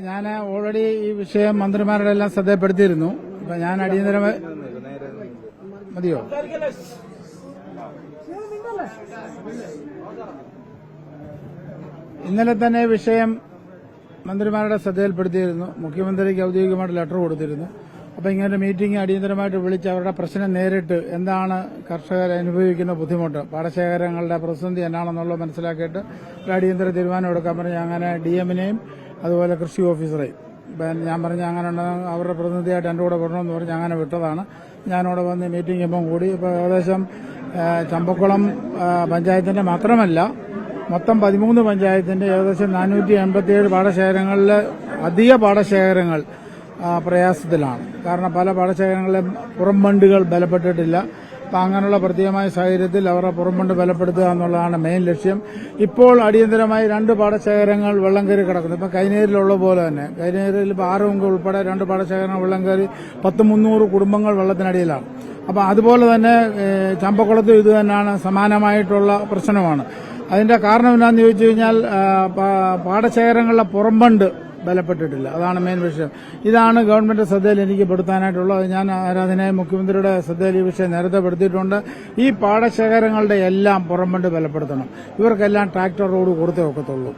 ഞാൻ ഓൾറെഡി ഈ വിഷയം മന്ത്രിമാരുടെ എല്ലാം ശ്രദ്ധപ്പെടുത്തിയിരുന്നു. ഇപ്പൊ ഞാൻ അടിയന്തരമായി മതിയോ? ഇന്നലെ തന്നെ വിഷയം മന്ത്രിമാരുടെ ശ്രദ്ധയിൽപ്പെടുത്തിയിരുന്നു. മുഖ്യമന്ത്രിക്ക് ഔദ്യോഗികമായിട്ട് ലെറ്റർ കൊടുത്തിരുന്നു. അപ്പൊ ഇങ്ങനെ മീറ്റിംഗ് അടിയന്തരമായിട്ട് വിളിച്ച് അവരുടെ പ്രശ്നം നേരിട്ട് എന്താണ് കർഷകർ അനുഭവിക്കുന്ന ബുദ്ധിമുട്ട്, പാടശേഖരങ്ങളുടെ പ്രതിസന്ധി എന്നാണെന്നുള്ളത് മനസ്സിലാക്കിയിട്ട് ഒരു അടിയന്തര തീരുമാനം എടുക്കാൻ പറഞ്ഞ് അങ്ങനെ DMനെയും അതുപോലെ കൃഷി ഓഫീസറെയും ഞാൻ പറഞ്ഞ അങ്ങനെ ഉണ്ടെന്ന് അവരുടെ പ്രതിനിധിയായിട്ട് എൻ്റെ കൂടെ വരണമെന്ന് പറഞ്ഞ് അങ്ങനെ വിട്ടതാണ്. ഞാനവിടെ വന്ന് മീറ്റിംഗ് ഇപ്പം കൂടി. ഇപ്പോൾ ഏകദേശം ചമ്പക്കുളം പഞ്ചായത്തിന്റെ മാത്രമല്ല മൊത്തം 13 പഞ്ചായത്തിന്റെ ഏകദേശം 487 പാടശേഖരങ്ങളിലെ അധിക പാടശേഖരങ്ങൾ പ്രയാസത്തിലാണ്. കാരണം പല പാടശേഖരങ്ങളിലും പുറംബണ്ടുകൾ ബലപ്പെട്ടിട്ടില്ല. അപ്പം അങ്ങനെയുള്ള പ്രത്യേകമായ സാഹചര്യത്തിൽ അവരുടെ പുറംബണ്ട് ബലപ്പെടുത്തുക എന്നുള്ളതാണ് മെയിൻ ലക്ഷ്യം. ഇപ്പോൾ അടിയന്തരമായി 2 പാടശേഖരങ്ങൾ വെള്ളം കയറി കിടക്കുന്നു. ഇപ്പം കൈനേരിലുള്ള പോലെ തന്നെ കൈനേരിൽ ഇപ്പോൾ ആറുമുങ്ക് ഉൾപ്പെടെ 2 പാടശേഖരങ്ങൾ വെള്ളം കയറി 10-300 കുടുംബങ്ങൾ വെള്ളത്തിനടിയിലാണ്. അപ്പം അതുപോലെ തന്നെ ചമ്പക്കുളത്തും ഇത് തന്നെയാണ്, സമാനമായിട്ടുള്ള പ്രശ്നമാണ്. അതിന്റെ കാരണം എന്താണെന്ന് ചോദിച്ചു കഴിഞ്ഞാൽ പാടശേഖരങ്ങളിലെ പുറംബണ്ട് ബലപ്പെട്ടിട്ടില്ല. അതാണ് മെയിൻ വിഷയം. ഇതാണ് ഗവൺമെന്റ് ശ്രദ്ധയിൽ എനിക്ക് പെടുത്താനായിട്ടുള്ളത്. ഞാൻ ആരാധനയായി മുഖ്യമന്ത്രിയുടെ ശ്രദ്ധയിൽ ഈ വിഷയം നേരത്തെ പെടുത്തിയിട്ടുണ്ട്. ഈ പാടശേഖരങ്ങളുടെ എല്ലാം പുറംബണ്ട് ബലപ്പെടുത്തണം. ഇവർക്കെല്ലാം ട്രാക്ടർ റോഡ് കൊടുത്തേ ഒക്കത്തുള്ളൂ.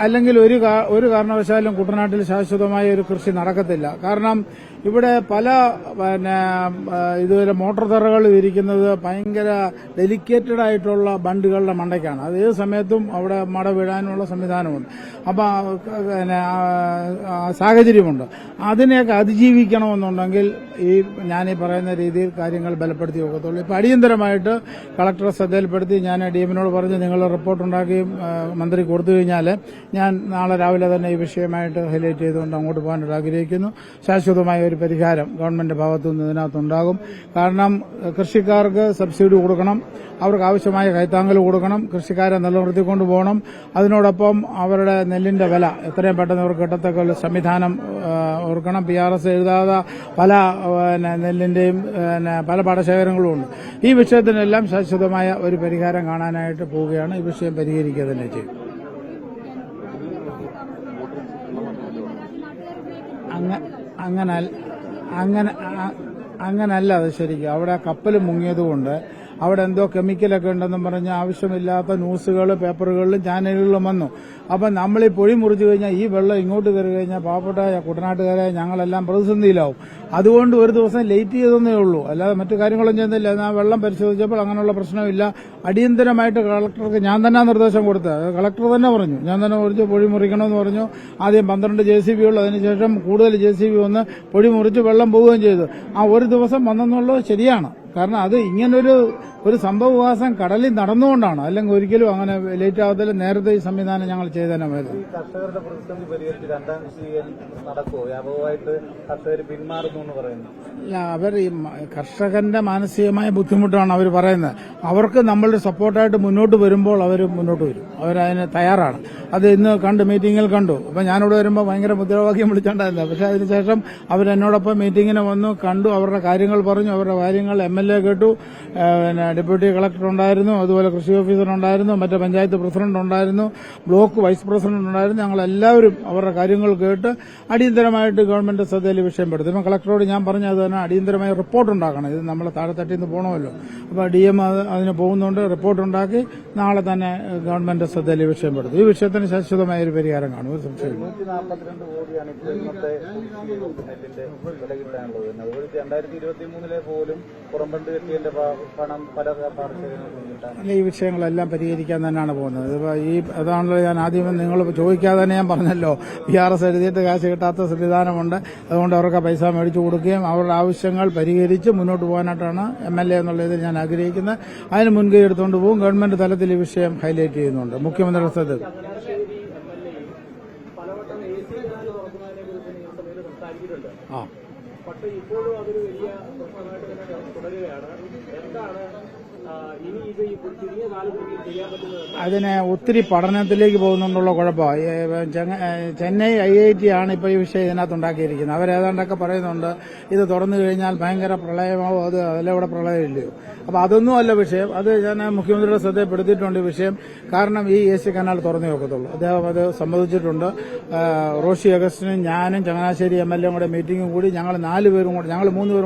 അല്ലെങ്കിൽ ഒരു കാരണവശാലും കുട്ടനാട്ടിൽ ശാശ്വതമായ ഒരു കൃഷി നടക്കത്തില്ല. കാരണം ഇവിടെ പല ഇതുവരെ മോട്ടോർ തറകൾ ഇരിക്കുന്നത് ഭയങ്കര ഡെലിക്കേറ്റഡ് ആയിട്ടുള്ള ബണ്ടുകളുടെ മണ്ടയ്ക്കാണ്. അത് ഏത് സമയത്തും അവിടെ മട വീഴാനുള്ള സംവിധാനമുണ്ട്. അപ്പം സാഹചര്യമുണ്ട്. അതിനെയൊക്കെ അതിജീവിക്കണമെന്നുണ്ടെങ്കിൽ ഞാനീ പറയുന്ന രീതിയിൽ കാര്യങ്ങൾ ബലപ്പെടുത്തി നോക്കത്തുള്ളൂ. ഇപ്പം അടിയന്തരമായിട്ട് കളക്ടറെ ശ്രദ്ധയിൽപ്പെടുത്തി ഞാൻ DMനോട് പറഞ്ഞ് നിങ്ങൾ റിപ്പോർട്ടുണ്ടാക്കുകയും മന്ത്രി കൊടുത്തു കഴിഞ്ഞാൽ ഞാൻ നാളെ രാവിലെ തന്നെ ഈ വിഷയമായിട്ട് ഹൈലൈറ്റ് ചെയ്തുകൊണ്ട് അങ്ങോട്ട് പോകാനായിട്ട് ആഗ്രഹിക്കുന്നു. ശാശ്വതമായ ഒരു പരിഹാരം ഗവൺമെന്റ് ഭാഗത്തുനിന്ന് ഇതിനകത്തുണ്ടാകും. കാരണം കൃഷിക്കാർക്ക് സബ്സിഡി കൊടുക്കണം, അവർക്ക് ആവശ്യമായ കൈത്താങ്ങൽ കൊടുക്കണം, കൃഷിക്കാരെ നിലനിർത്തിക്കൊണ്ട് പോകണം. അതിനോടൊപ്പം അവരുടെ നെല്ലിന്റെ വില എത്രയും പെട്ടെന്ന് അവർക്ക് കിട്ടത്തക്ക സംവിധാനം ഓർക്കണം. PRS എഴുതാതെ പല നെല്ലിന്റെയും പല പാടശേഖരങ്ങളും ഉണ്ട്. ഈ വിഷയത്തിനെല്ലാം ശാശ്വതമായ ഒരു പരിഹാരം കാണാനായിട്ട് പോവുകയാണ്. ഈ വിഷയം പരിഹരിക്കുക തന്നെ ചെയ്യും. അങ്ങനല്ല അത് ശരിക്കും. അവിടെ കപ്പൽ മുങ്ങിയതുകൊണ്ട് അവിടെ എന്തോ കെമിക്കലൊക്കെ ഉണ്ടെന്നും പറഞ്ഞ് ആവശ്യമില്ലാത്ത ന്യൂസുകൾ പേപ്പറുകളിലും ചാനലുകളിലും വന്നു. അപ്പം നമ്മൾ ഈ പൊഴി മുറിച്ചു കഴിഞ്ഞാൽ ഈ വെള്ളം ഇങ്ങോട്ട് കയറി കഴിഞ്ഞാൽ പാവപ്പെട്ട കുട്ടനാട്ടുകാരെ ഞങ്ങളെല്ലാം പ്രതിസന്ധിയിലാവും. അതുകൊണ്ട് ഒരു ദിവസം ലേറ്റ് ചെയ്തെന്നേ ഉള്ളൂ, അല്ലാതെ മറ്റു കാര്യങ്ങളൊന്നും ചെയ്യുന്നില്ല. ആ വെള്ളം പരിശോധിച്ചപ്പോൾ അങ്ങനെയുള്ള പ്രശ്നമില്ല. അടിയന്തരമായിട്ട് കളക്ടർക്ക് ഞാൻ തന്നെ നിർദ്ദേശം കൊടുത്തത്. കളക്ടർ തന്നെ പറഞ്ഞു, ഞാൻ തന്നെ കുറിച്ച് പൊഴി മുറിക്കണമെന്ന് പറഞ്ഞു. ആദ്യം 12 JCB ഉള്ളൂ, അതിനുശേഷം കൂടുതൽ JCB വന്ന് പൊഴി മുറിച്ച് വെള്ളം പോവുകയും ചെയ്തു. ആ ഒരു ദിവസം വന്നെന്നുള്ളത് ശരിയാണ്. കാരണം അത് ഇങ്ങനൊരു സംഭവവികാസം കടലിൽ നടന്നുകൊണ്ടാണ്. അല്ലെങ്കിൽ ഒരിക്കലും അങ്ങനെ ലേറ്റ് ആവത്തില്ല. നേരത്തെ ഈ സംവിധാനം ഞങ്ങൾ ചെയ്തേനമായിരുന്നു. കർഷകരുടെ പ്രതിസന്ധി പരിഹരിച്ച് 2ാം കൃഷി നടക്കുമോ? വ്യാപകമായിട്ട് കർഷകർ പിന്മാറുന്നു എന്ന് പറയുന്നു. അവർ ഈ കർഷകന്റെ മാനസികമായ ബുദ്ധിമുട്ടാണ് അവർ പറയുന്നത്. അവർക്ക് നമ്മളുടെ സപ്പോർട്ടായിട്ട് മുന്നോട്ട് വരുമ്പോൾ അവർ മുന്നോട്ട് വരും. അവരതിന് തയ്യാറാണ്. അത് ഇന്ന് മീറ്റിംഗിൽ കണ്ടു. അപ്പൊ ഞാനിവിടെ വരുമ്പോൾ ഭയങ്കര മുദ്രാവാക്യം വിളിച്ചോണ്ടായിരുന്നില്ല. പക്ഷെ അതിനുശേഷം അവരെന്നോടൊപ്പം മീറ്റിംഗിന് വന്നു, കണ്ടു, അവരുടെ കാര്യങ്ങൾ പറഞ്ഞു. അവരുടെ കാര്യങ്ങൾ MLA കേട്ടു, ഡെപ്യൂട്ടി കളക്ടർ ഉണ്ടായിരുന്നു, അതുപോലെ കൃഷി ഓഫീസർ ഉണ്ടായിരുന്നു, മറ്റേ പഞ്ചായത്ത് പ്രസിഡന്റ് ഉണ്ടായിരുന്നു, ബ്ലോക്ക് വൈസ് പ്രസിഡന്റ് ഉണ്ടായിരുന്നു. ഞങ്ങളെല്ലാവരും അവരുടെ കാര്യങ്ങൾ കേട്ട് അടിയന്തരമായിട്ട് ഗവൺമെന്റ് ശ്രദ്ധയിൽ വിഷയപ്പെടുത്തും. ഇപ്പം കളക്ടറോട് ഞാൻ പറഞ്ഞത് തന്നെ അടിയന്തരമായി റിപ്പോർട്ട് ഉണ്ടാക്കണം. ഇത് നമ്മളെ താഴെത്തട്ടിൽ നിന്ന് പോകണമല്ലോ. അപ്പോൾ DM അതിന് പോകുന്നുണ്ട്. റിപ്പോർട്ട് ഉണ്ടാക്കി നാളെ തന്നെ ഗവൺമെന്റ് ശ്രദ്ധയിൽ വിഷയപ്പെടുത്തും. ഈ വിഷയത്തിന് ശാശ്വതമായ ഒരു പരിഹാരം കാണും. ഒരു സംശയം 142 കോടിയാണ് ഇപ്പോൾ ഇന്നത്തെ നെല്ലിന്റെ വില കിട്ടാനുള്ളത്. 2023 പോലും പുറംബണ്ട് കെട്ടിയതിന്റെ പണം പല പാടശേഖരങ്ങൾക്കും ഈ വിഷയങ്ങളെല്ലാം പരിഹരിക്കാൻ തന്നെയാണ് പോകുന്നത്. അതാണല്ലോ ഞാൻ ആദ്യം നിങ്ങൾ ചോദിക്കാതെ തന്നെ ഞാൻ പറഞ്ഞല്ലോ, PRS എഴുതിയിട്ട് കാശ് കിട്ടാത്ത സംവിധാനമുണ്ട്. അതുകൊണ്ട് അവർക്ക് പൈസ മേടിച്ചു കൊടുക്കുകയും അവരുടെ ആവശ്യങ്ങൾ പരിഹരിച്ച് മുന്നോട്ട് പോകാനായിട്ടാണ് MLA എന്നുള്ള ഇതിൽ ഞാൻ ആഗ്രഹിക്കുന്നത്. അതിന് മുൻകൈ എടുത്തുകൊണ്ട് പോകും. ഗവൺമെന്റ് തലത്തിൽ ഈ വിഷയം ഹൈലൈറ്റ് ചെയ്യുന്നുണ്ട്. മുഖ്യമന്ത്രിയുടെ ശ്രദ്ധ പക്ഷേ ഇപ്പോഴും അതൊരു വലിയ പ്രശ്നമായിട്ട് തന്നെ തുടരുകയാണ്. എന്താണ് ഇനി ഇത് ചുരുങ്ങിയ കാലത്തേക്ക് ചെയ്യാൻ പറ്റുന്നത്? അതിന് ഒത്തിരി പഠനത്തിലേക്ക് പോകുന്നുണ്ടുള്ള കുഴപ്പമാണ്. ചെന്നൈ IIT ആണ് ഇപ്പോൾ ഈ വിഷയം ഇതിനകത്ത് ഉണ്ടാക്കിയിരിക്കുന്നത്. അവരേതാണ്ടൊക്കെ പറയുന്നുണ്ട് ഇത് തുറന്നു കഴിഞ്ഞാൽ ഭയങ്കര പ്രളയമാവും. അതിലൂടെ പ്രളയമില്ലയോ? അപ്പോൾ അതൊന്നും അല്ല വിഷയം. അത് ഞാൻ മുഖ്യമന്ത്രിയുടെ ശ്രദ്ധയിൽപ്പെടുത്തിയിട്ടുണ്ട് ഈ വിഷയം. കാരണം ഈ AC കനാൽ തുറന്നേ നോക്കത്തുള്ളൂ. അദ്ദേഹം അത് സമ്മതിച്ചിട്ടുണ്ട്. റോഷി അഗസ്റ്റിനും ഞാനും ചങ്ങനാശ്ശേരി MLA കൂടെ മീറ്റിംഗും കൂടി ഞങ്ങൾ 3 പേരും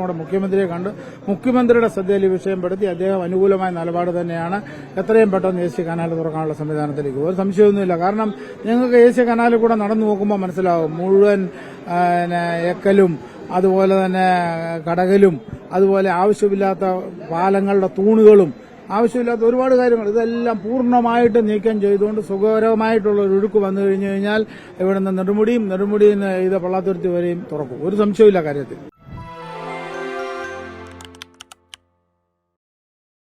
കൂടെ മുഖ്യമന്ത്രിയെ കണ്ട് മുഖ്യമന്ത്രിയുടെ ശ്രദ്ധയിൽ ഈ വിഷയം പെടുത്തി അദ്ദേഹം അനുകൂലമായ നിലപാട് തന്നെയാണ്. എത്രയും പെട്ടെന്ന് AC കനാൽ തുറക്കാനുള്ള സംവിധാനത്തിലേക്ക് ഒരു സംശയമൊന്നുമില്ല. കാരണം നിങ്ങൾക്ക് AC കനാലിൽ കൂടെ നടന്നു നോക്കുമ്പോൾ മനസ്സിലാവും മുഴുവൻ എക്കലും അതുപോലെ തന്നെ കടകലും അതുപോലെ ആവശ്യമില്ലാത്ത പാലങ്ങളുടെ തൂണുകളും ആവശ്യമില്ലാത്ത ഒരുപാട് കാര്യങ്ങൾ ഇതെല്ലാം പൂർണ്ണമായിട്ട് നീക്കം ചെയ്തുകൊണ്ട് സുഖകരമായിട്ടുള്ള ഒരു ഒഴുക്ക് വന്നു കഴിഞ്ഞു കഴിഞ്ഞാൽ ഇവിടുന്ന് നെടുമുടിയിൽ നിന്ന് ഇത് പള്ളാത്തുരുത്തി വരെയും തുറക്കും. ഒരു സംശയമില്ല കാര്യത്തിൽ.